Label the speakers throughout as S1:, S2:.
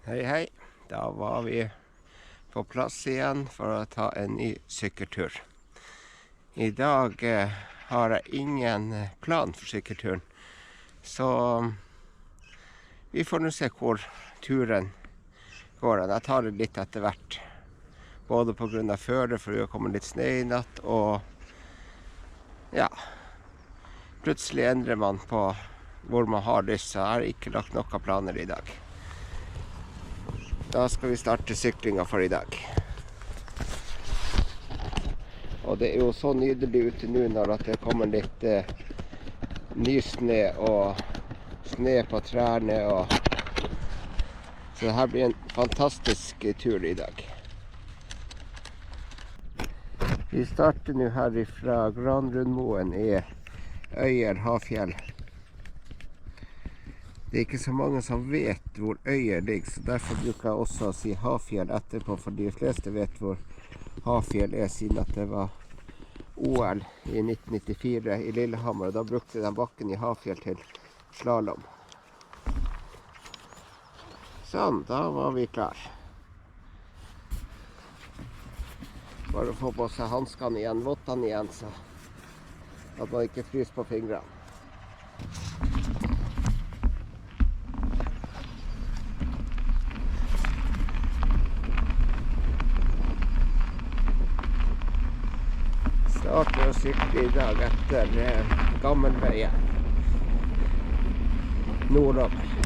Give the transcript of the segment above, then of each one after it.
S1: Hei, hei. Da var vi på plass igjen for å ta en ny sykkeltur. I dag har jeg ingen plan for sykkelturen, så vi får nå se hvor turen går. Jeg tar det litt etter hvert, både på grunn av føret, for det kommer litt snø i natt, og ja, plutselig endrer man på hvor man har lyst, så jeg har ikke lagt noen planer i dag. Da skal vi starte syklinga for i dag. Og det er jo så nydelig ute nå når det kommer litt nysnø og snø på trærne. Så dette blir en fantastisk tur i dag. Vi starter nå her fra Granrundmoen i Øyer, Hafjell. Det er ikke så mange som vet hvor Øyer ligger, så derfor bruker jeg også å si Hafjell etterpå, for de fleste vet hvor Hafjell er, siden at det var OL i 1994 i Lillehammer, og da brukte de bakken i Hafjell til slalom. Sånn, da var vi klar. Bare å få på seg hanskene igjen, vottene igjen, så at man ikke fryser på fingrene. Starter å sykle i dag etter gammelveien nordover.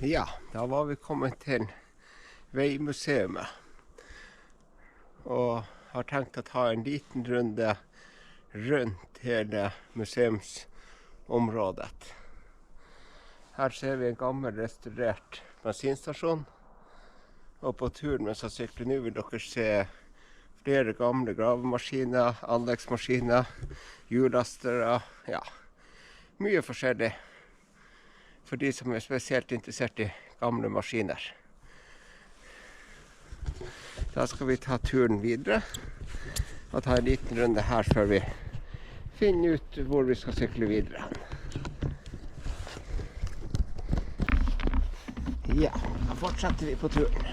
S1: Ja, da var vi kommet til Veimuseet. Og har tenkt å ta en liten runde rundt hele museumsområdet. Her ser vi en gammel restaurert bensinstasjon. Og på turen mens jeg sykler nå vil dere se flere gamle gravemaskiner, anleggsmaskiner, hjulastere, ja, mye forskjellig. For de som er spesielt interessert i gamle maskiner. Da skal vi ta turen videre og ta en liten runde her før vi finner ut hvor vi skal sykle videre. Ja, da fortsetter vi på turen.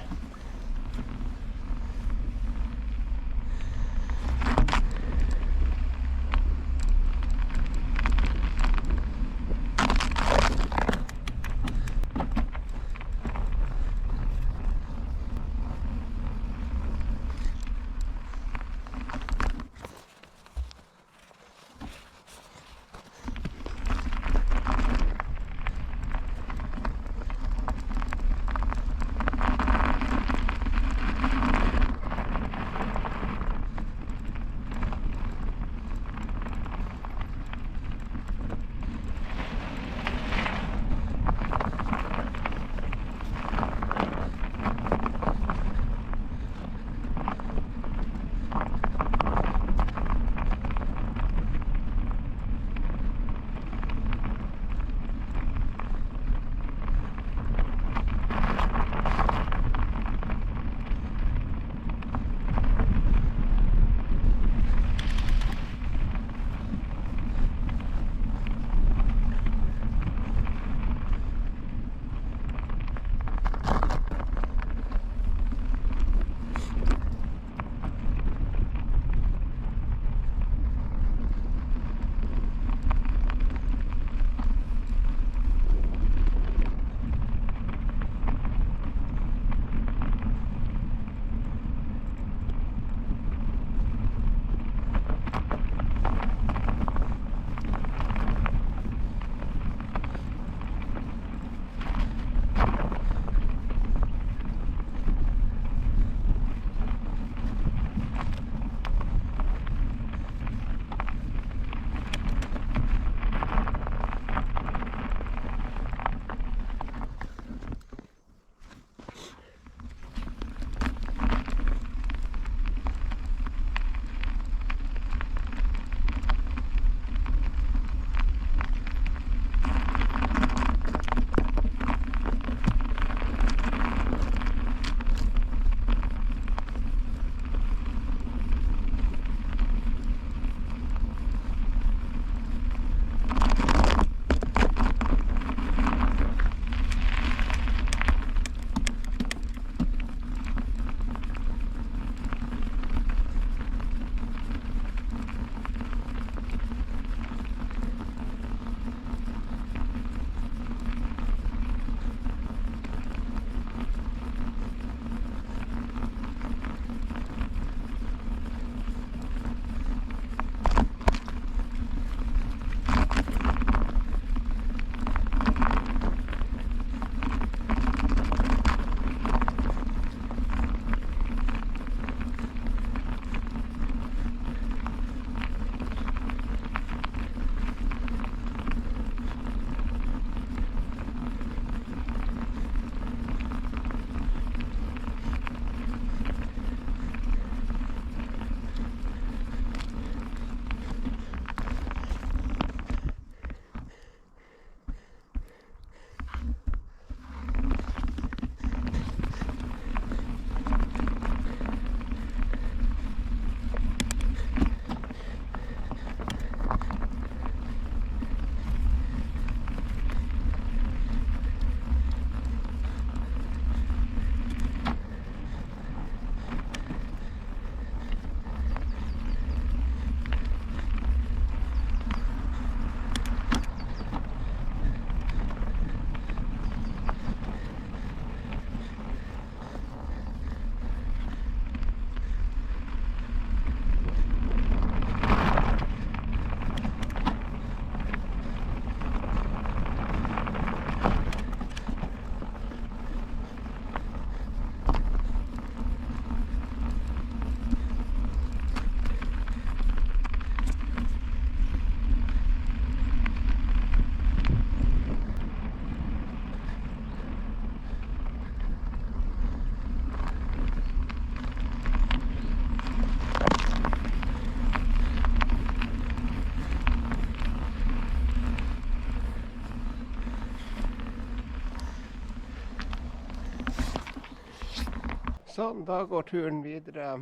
S1: Sånn, da går turen videre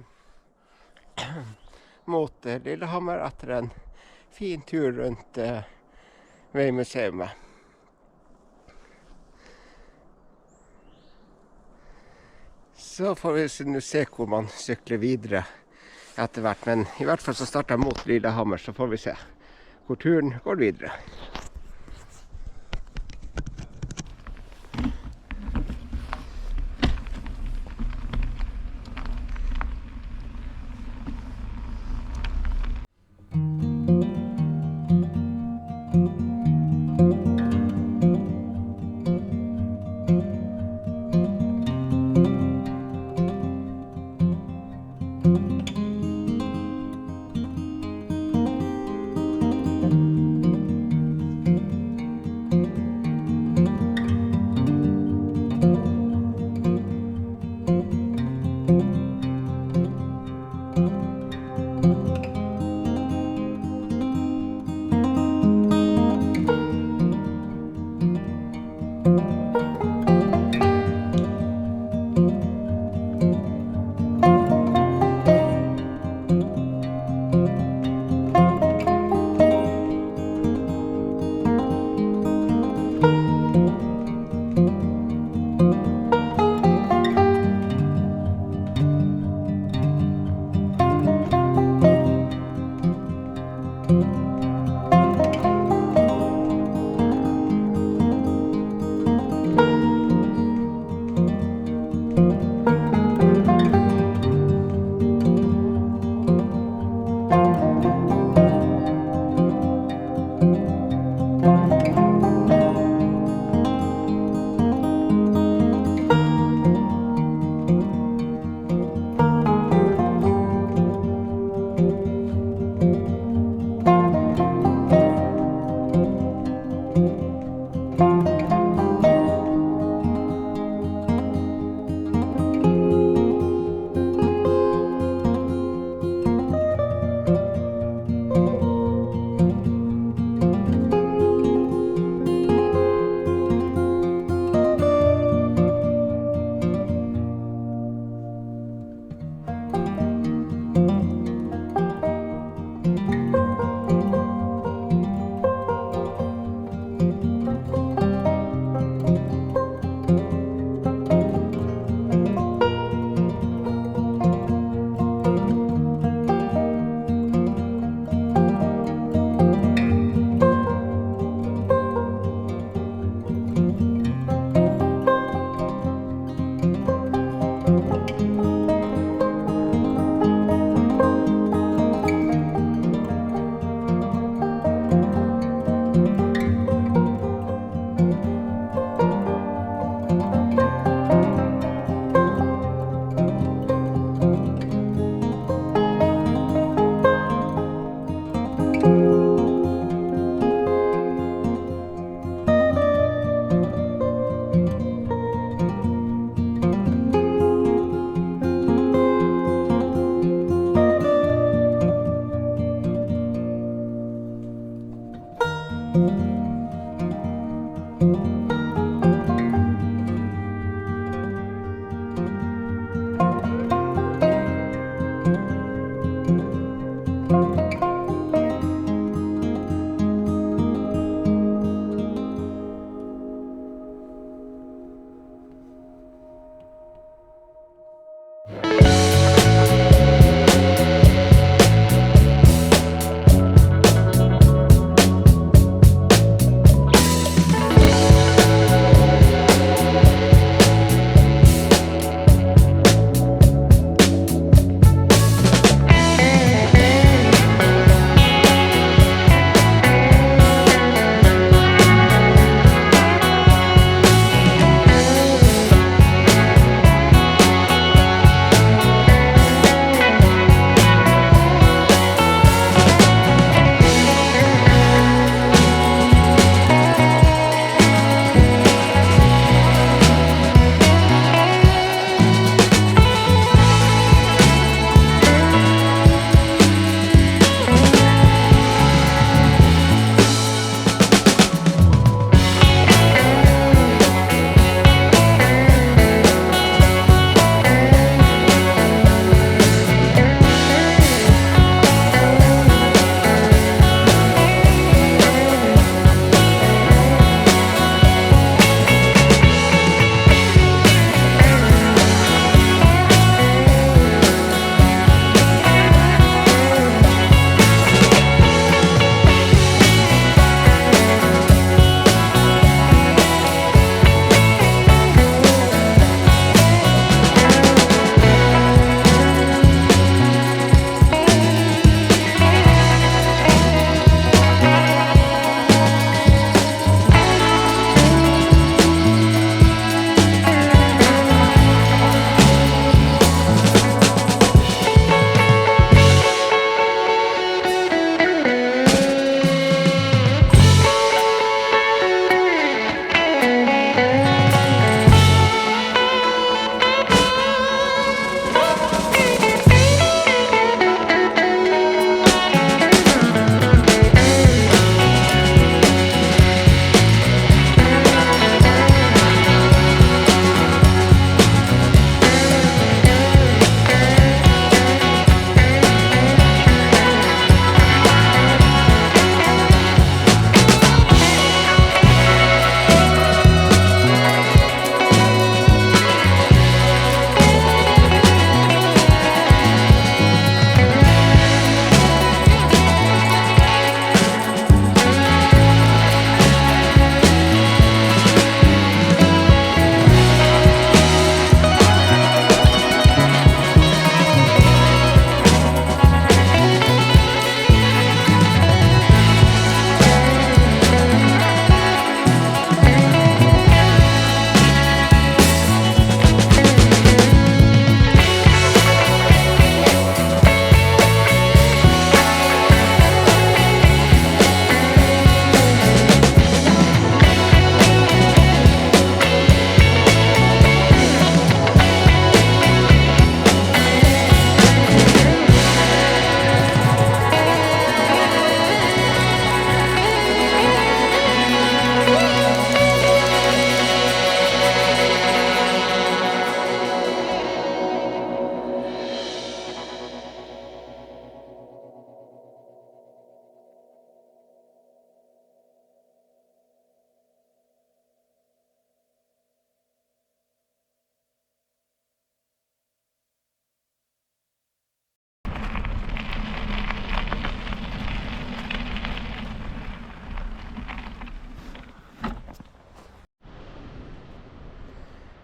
S1: mot Lillehammer etter en fin tur rundt veimuseet. Så får vi nå se hvor man sykler videre etter hvert, men i hvert fall så starter jeg mot Lillehammer, så får vi se hvor turen går videre.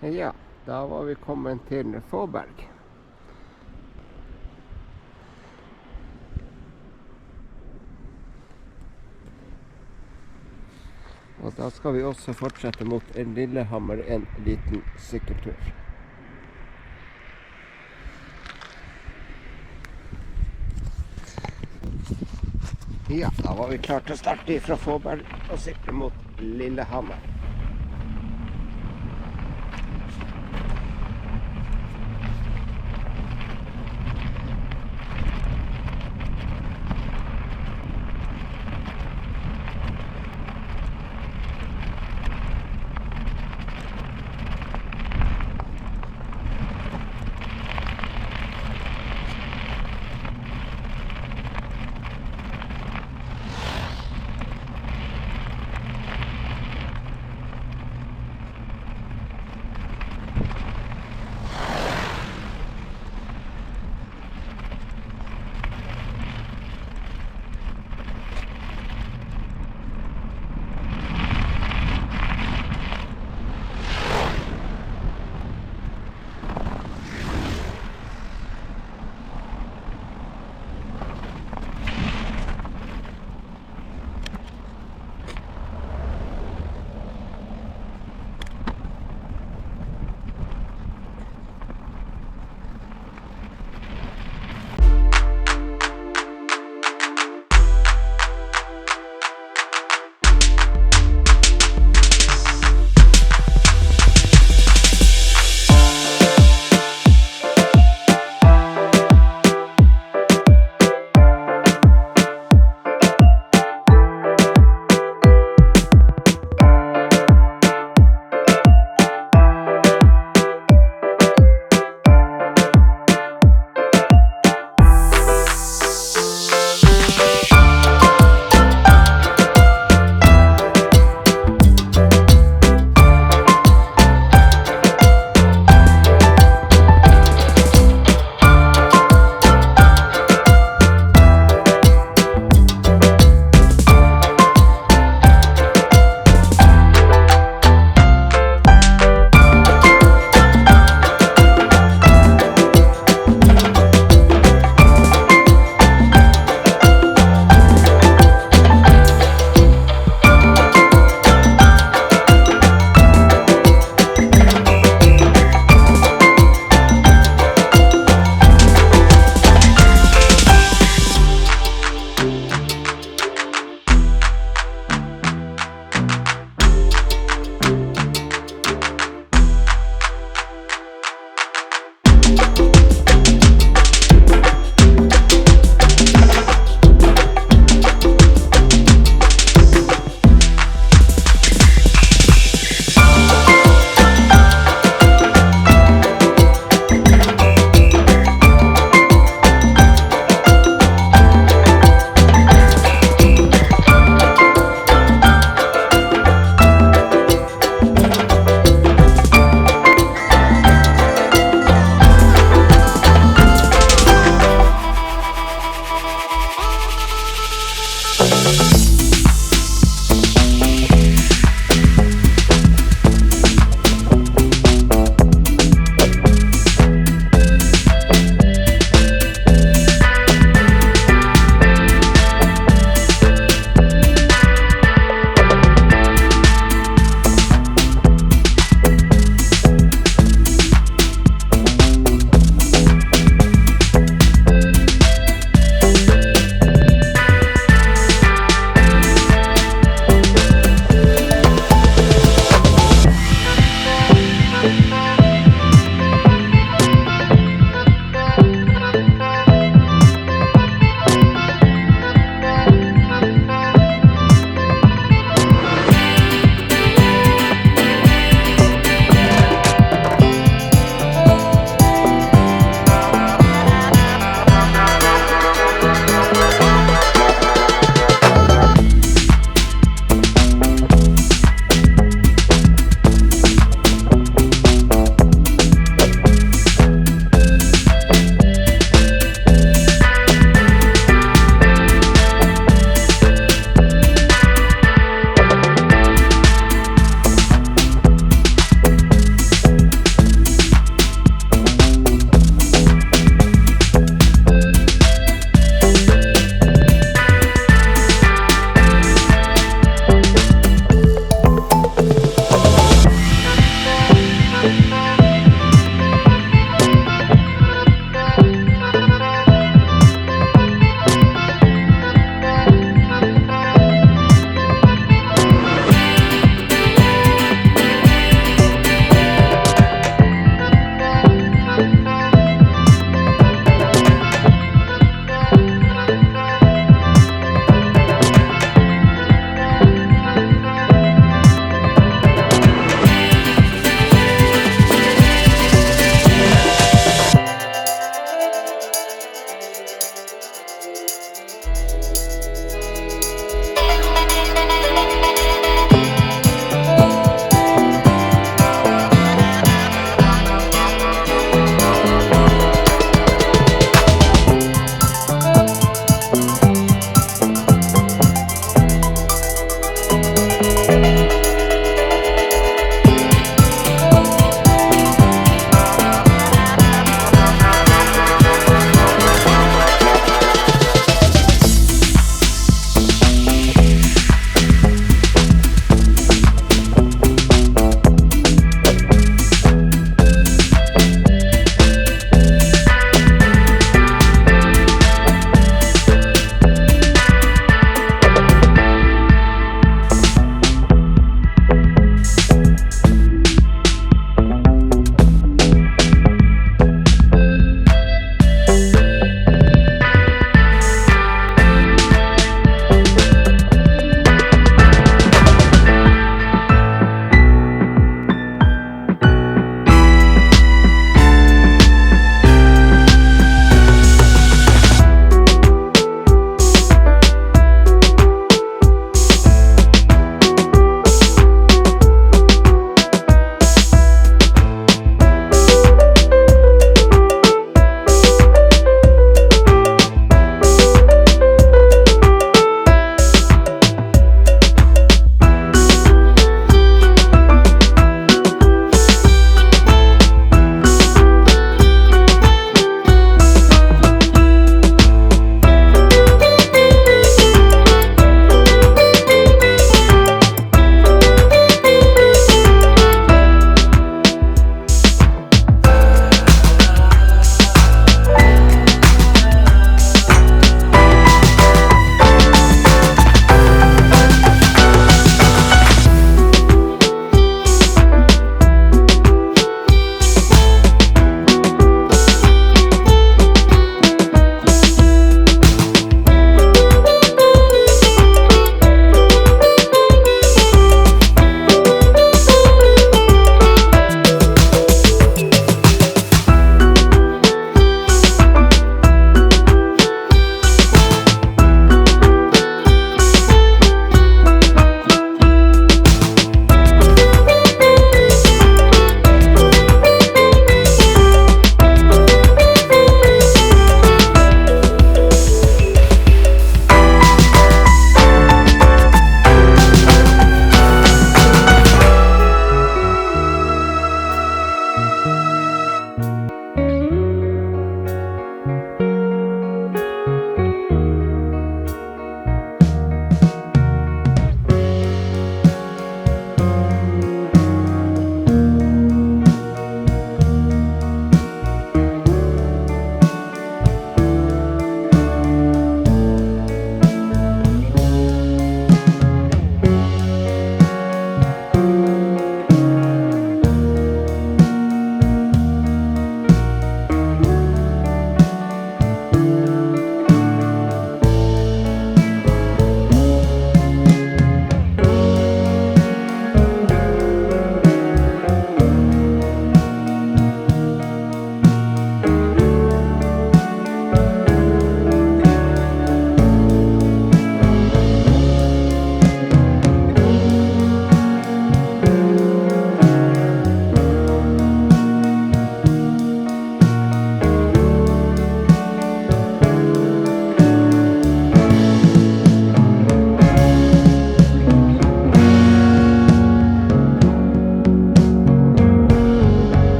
S1: Ja, da var vi kommet til Fåberg. Og da skal vi også fortsette mot Lillehammer, en liten sykkeltur. Ja, da var vi klart til å starte fra Fåberg og sykle mot Lillehammer.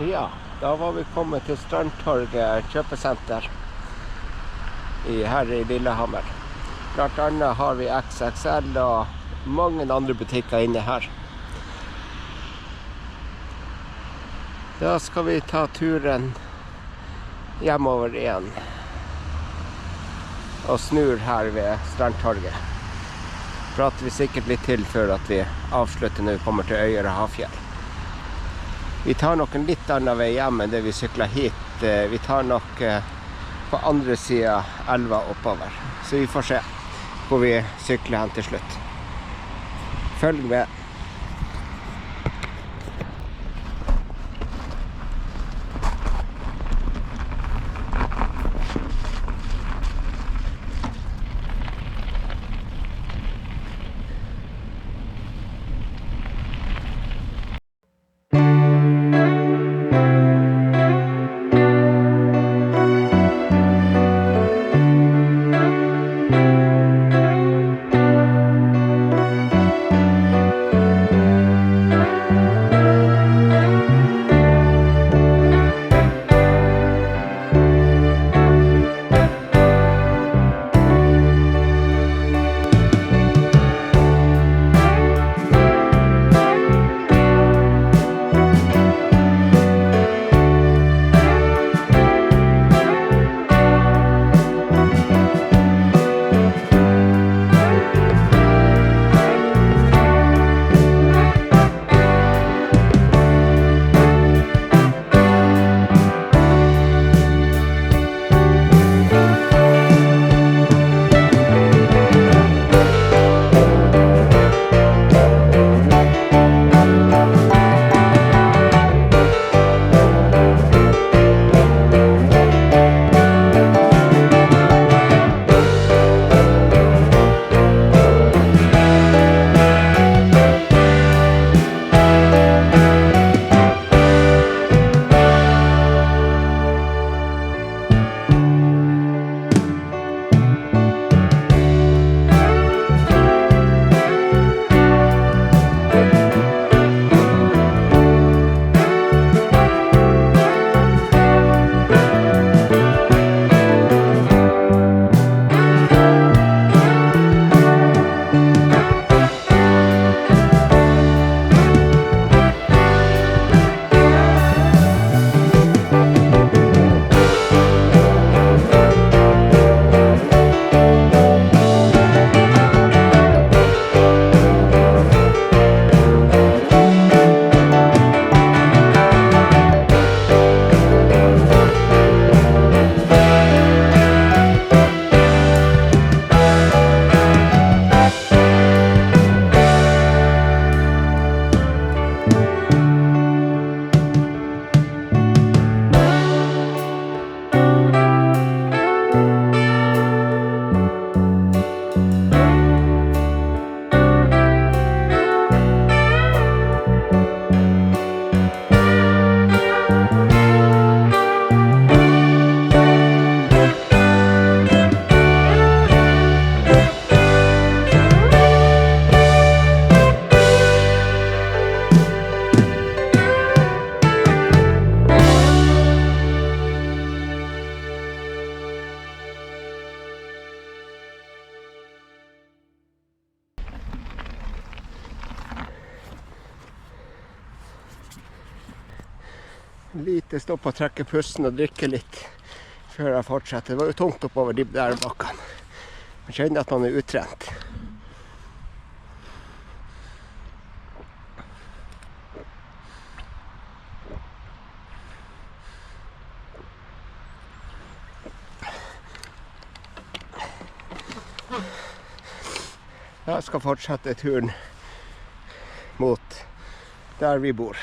S1: Ja, da var vi kommet til Strandtorget kjøpesenter her i Lillehammer. Blant annet har vi XXL og mange andre butikker inne her. Da skal vi ta turen hjemover igjen og snur her ved Strandtorget. Prater vi sikkert litt til før at vi avslutter når vi kommer til Øyer og Hafjell. Vi tar nok en litt annen vei hjem enn det vi sykler hit. Vi tar nok på andre siden elva oppover. Så vi får se hvor vi sykler hen til slutt. Følg med. Lite stopp å trekke pusten og drikke litt før jeg fortsetter. Det var jo tungt oppover de der bakkene. Man kjenner at man er utrent. Jeg skal fortsette turen mot der vi bor.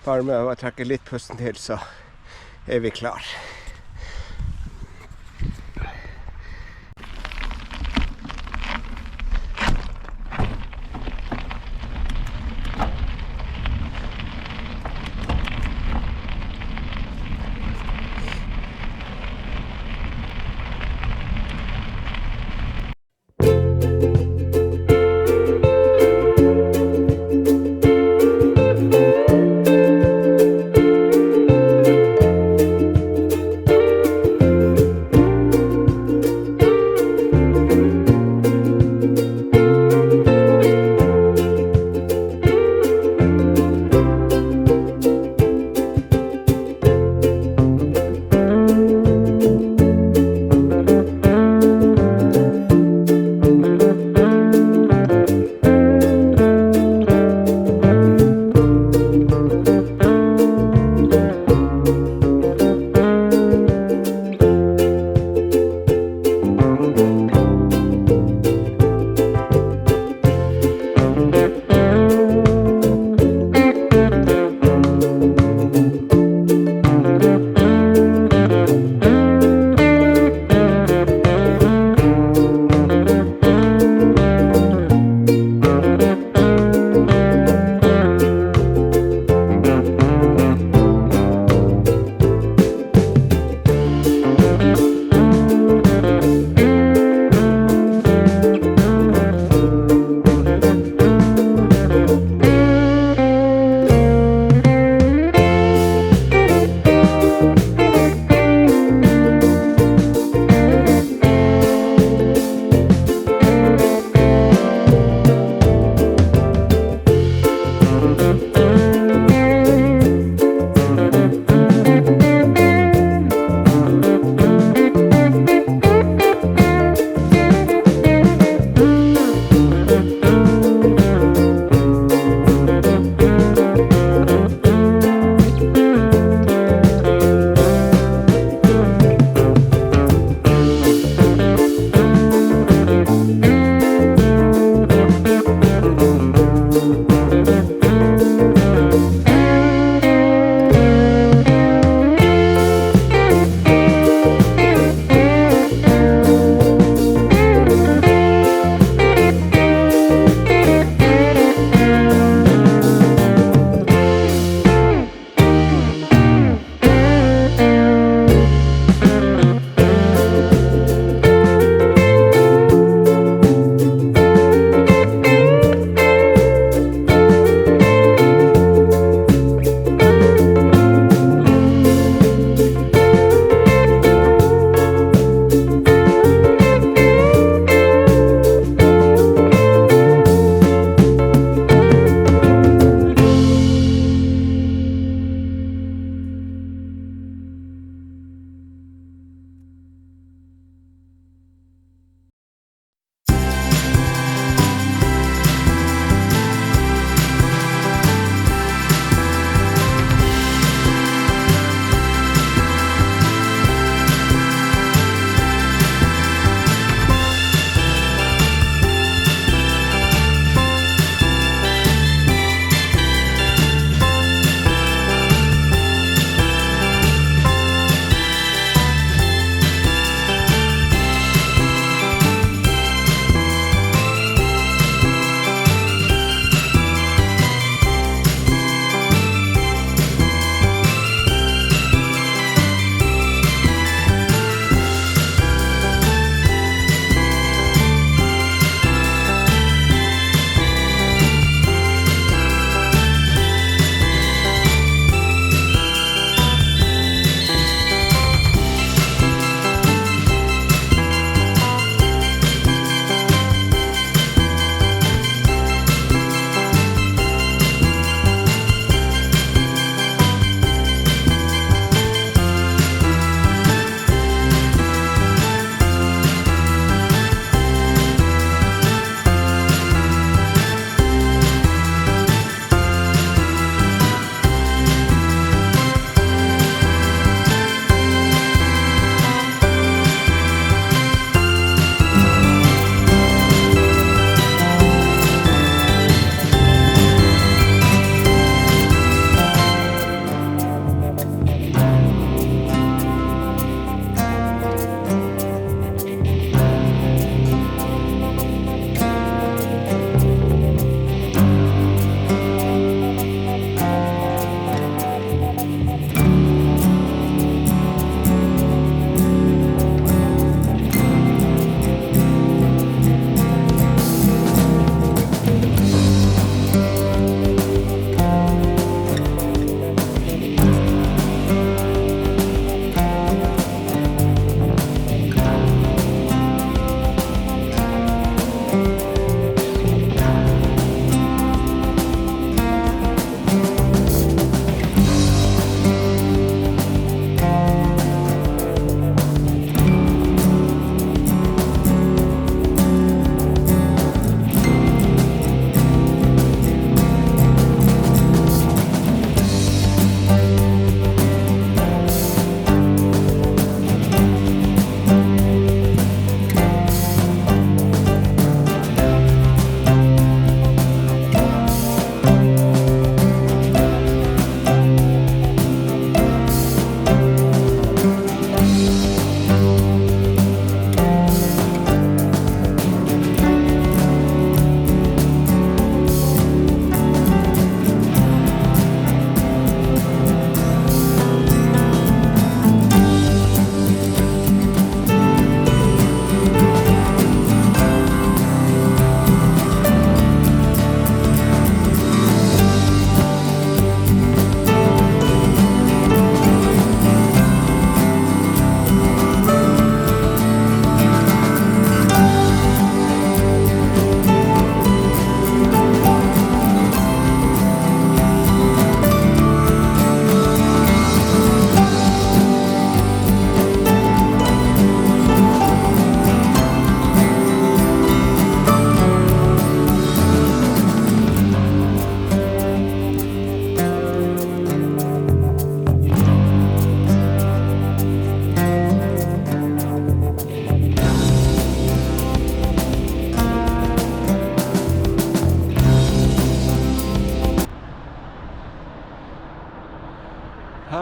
S1: Bare med å trekke litt pusten til, så er vi klar.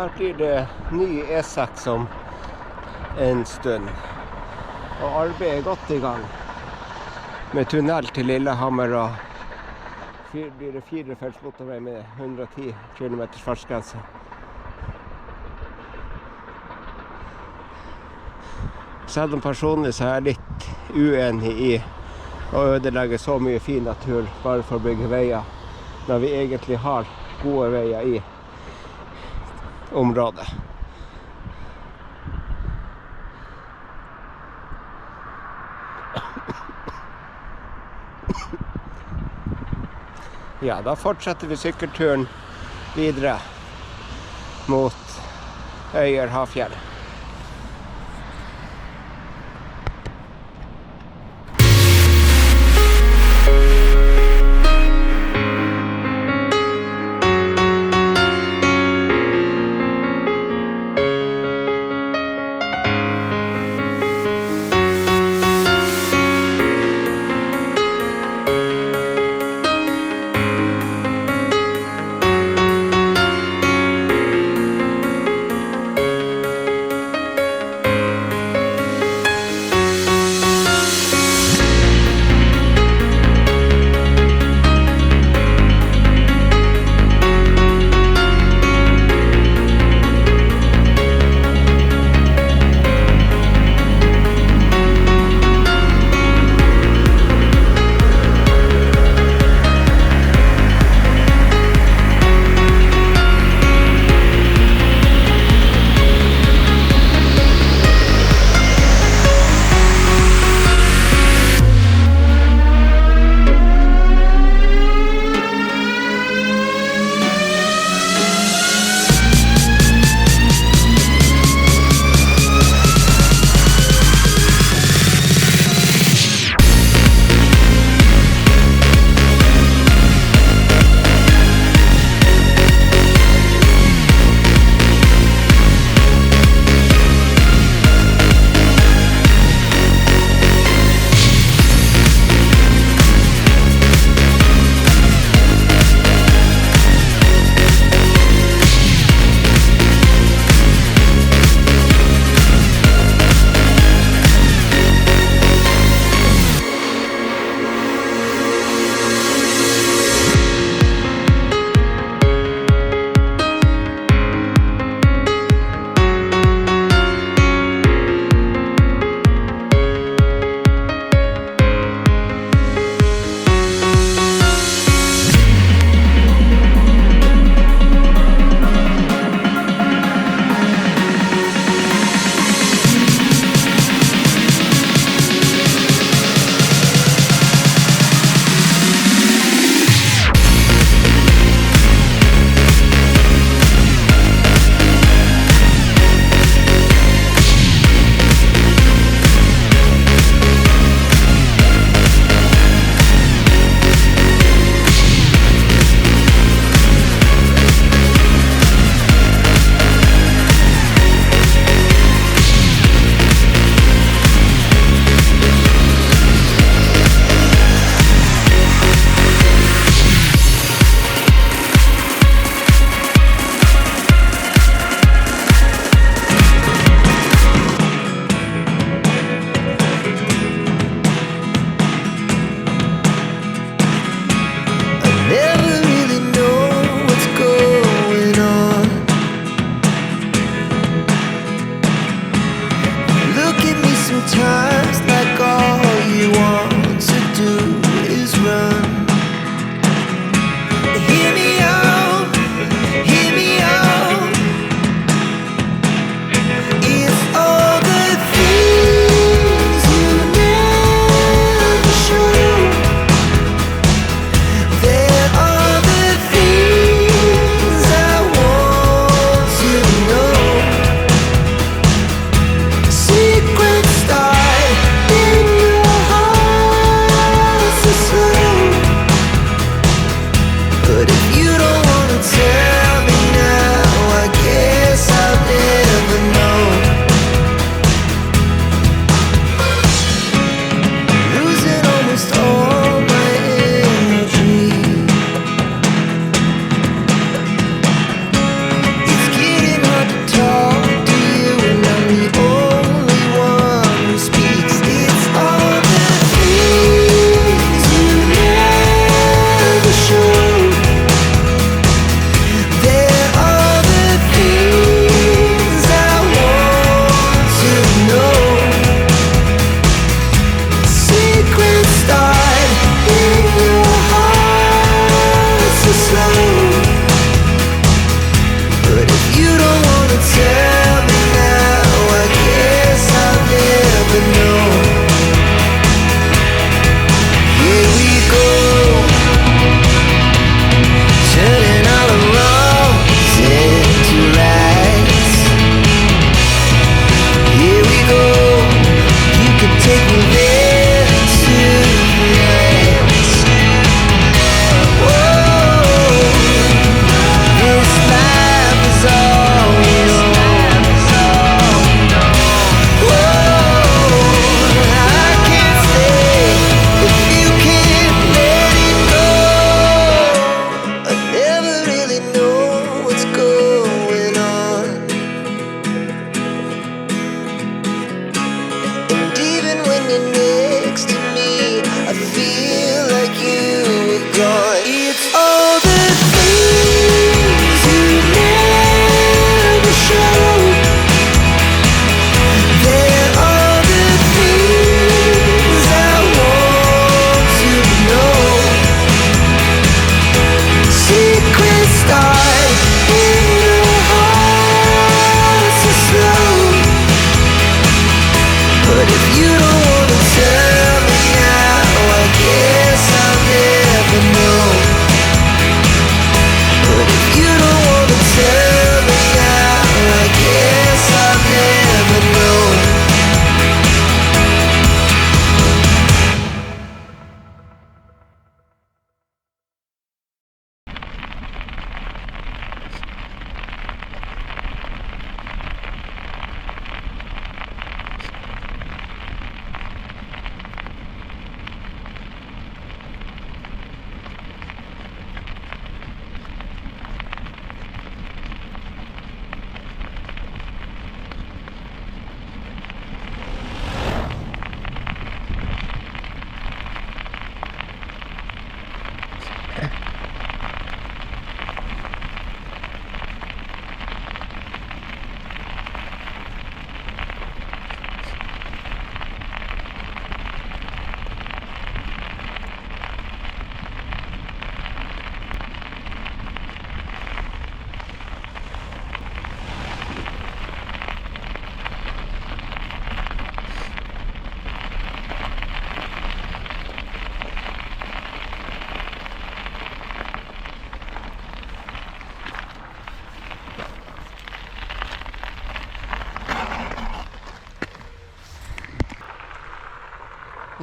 S1: her blir det ny E6 om en stund. Og arbeidet er godt i gang. Med tunnel til Lillehammer og blir det 4-felts motorvei med 110 km fartsgrense. Selv om personlig så er jeg litt uenig i å ødelegge så mye fin natur bare for å bygge veier, når vi egentlig har gode veier i området. Ja, da fortsetter vi sykkelturen videre mot Øyer, Hafjell.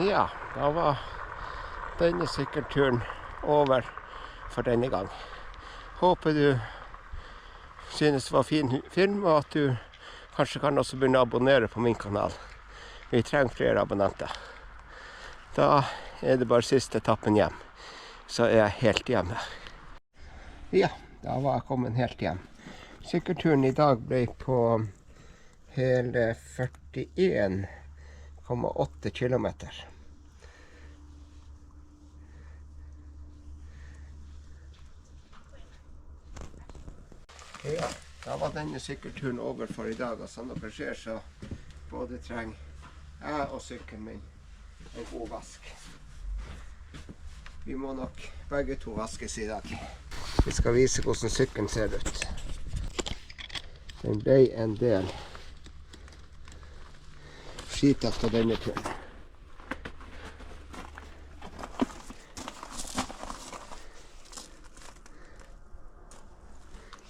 S1: Ja, da var denne sykkelturen over for denne gang. Håper du synes det var fin film, og at du kanskje kan også begynne å abonnere på min kanal. Vi trenger flere abonnenter. Da er det bare siste etappen hjem. Så er jeg helt hjemme. Ja, da var jeg kommet helt hjem. Sykkelturen i dag ble på hele 41,8 kilometer. Ja, da var denne sykkelturen over for i dag, og som dere ser så både trenger jeg og sykkelen min en god vask. Vi må nok begge to vaskes i dag. Vi skal vise hvordan sykkelen ser ut. Den ble en del skittet av denne turen.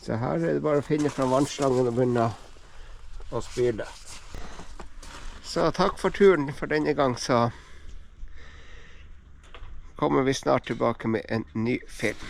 S1: Så her er det bare å finne fram vannslangen og begynne å spyle. Så takk for turen for denne gang, så kommer vi snart tilbake med en ny film.